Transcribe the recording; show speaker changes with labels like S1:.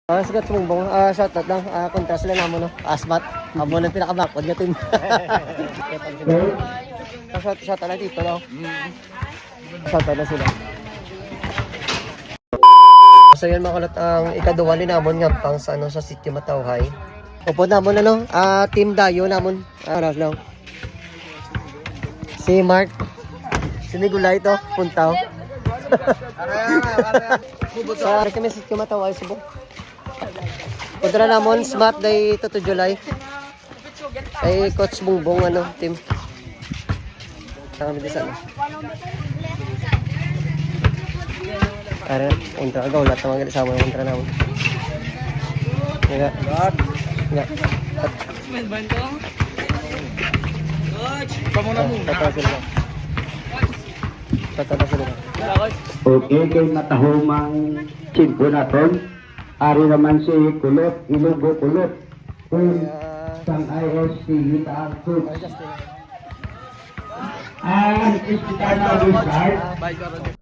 S1: Sigat sumbong, shoutout lang, kontras lang naman, no? Asmat, amo ng pinakabakod niya team. Shoutout lang dito, no? Shoutout na sila. So yun makulat ang ikaduwa ni namon nga pang sa, ano, sa Sitio Matawhay. Upo namon, ano, team Dayo namon, lang. Si Mark, sinigulay ito, puntaw. Sa kami sa Sitio Matawhay, subok. Kontra namon, smart day ito to July. Kay Coach Bungbong, ano, team. Saka kami disa, no? Ayan, kontra agaw, lahat naman galit sama ng kontra namon. Nga. Nga. Tatawa sila. Tatawa sila.
S2: Okay, kay matahumang chimpo naton. Ari naman si Kulot, Ilogo Kulot. Kung sang ISC, itaang coach. Ang ispital na restart.